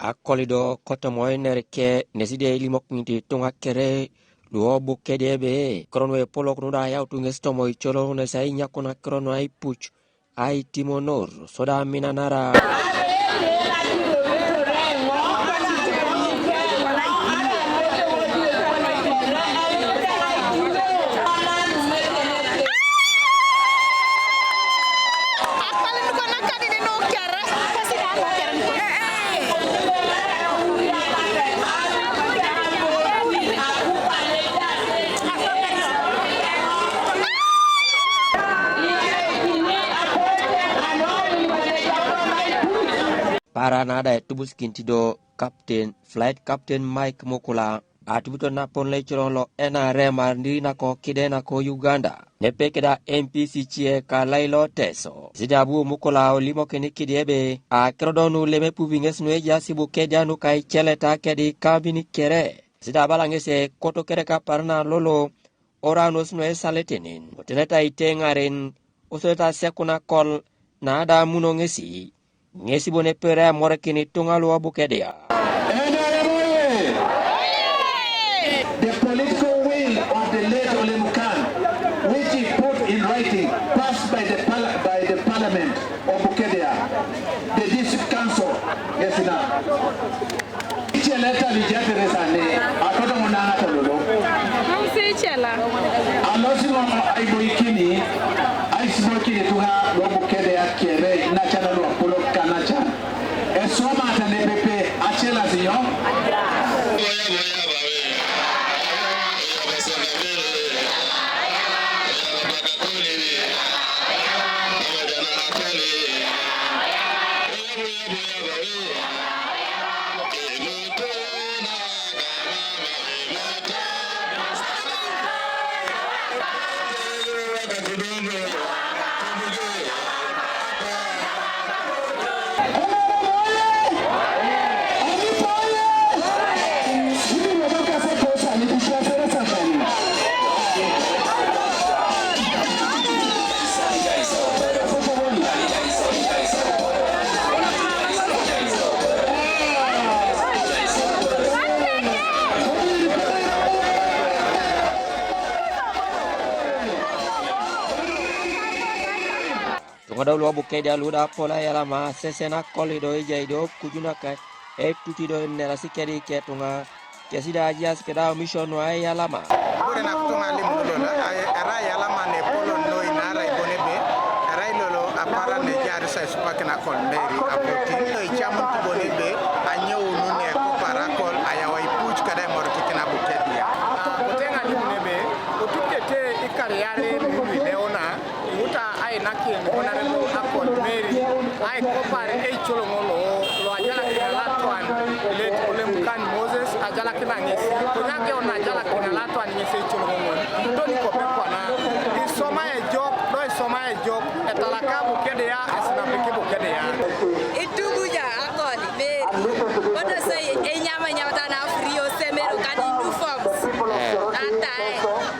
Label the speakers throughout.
Speaker 1: akolido kotomoy nerke neside limok niti tunga kere luo bukedebe kronwe polok nuda yaw tungestomoy cholo ne sai nyakona krono ay puch ay timonor soda minanara para nada tubus kintido flight captain Mike Mukula atubuto na ponle chirolo NRM andina ko kidena ko Uganda nepekeda MPC chie ka lailo teso zidabu Mukula olimo keni kidebe a krodonu leme puvinges nueja sibu kedianu kai cheleta kedi kabini kere zidabala ngese koto kere ka parna lolo oranos nue saletinin oteneta itengaren osota sekuna kol nada muno ngesi bone pere morekini tungalo abukedea.
Speaker 2: The political will of the late Ole Mukan, which he put in writing, passed by the parliament of Bukedea, the district council, yes enough. Ichi letter lijete resane, akoto munanga tololo.
Speaker 3: Msichela.
Speaker 2: Alosi mama aiboikini, aisiboikini tuha lo Bukedea kere na chana lo apolo kanacha. Esoma atanepepe achela ziyo.
Speaker 1: Tungada luo bukedia luda pola yalama sesena kolido ijaido kujunaka tutido nela sikedi ketunga kesida aja skeda mission wa yalama
Speaker 4: bore na kutunga limulo era yalama ne polo no inara ibonebe era ilolo apara ne jari sa supakena kolmeri apoti no chamun tibonebe anyo unu ne ko para kol ayawa ipuch kada morkikena bukedia kutenga limunebe ututete ikariare mimi leona uta ai nakin honorable akol meri ai kopare e cholongolo lo ajala kilalatwan let Ole Mukan Moses ajala kinangesi kunyake ona ajala kilalatwan ngese cholongolo ndoni kopekwa na isoma e job do isoma e job etalaka bukedea esnapeke bukedea
Speaker 3: Ituguja akoli meri. Kono say enyama tana frio semero kani new forms. Ata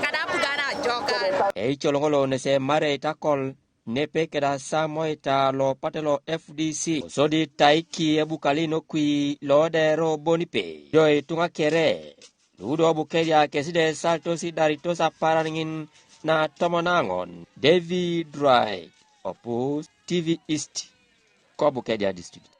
Speaker 3: kada pugana jokan.
Speaker 1: cholongolo ne se mare takol nepe keda samoita lo patelo FDC sodi taiki ebukalino kui lo dero bonipe joy tunga kere ludo bukedia keside salto si darito sa paraningin na tomonangon David Dry opus TV East ko bukedia district.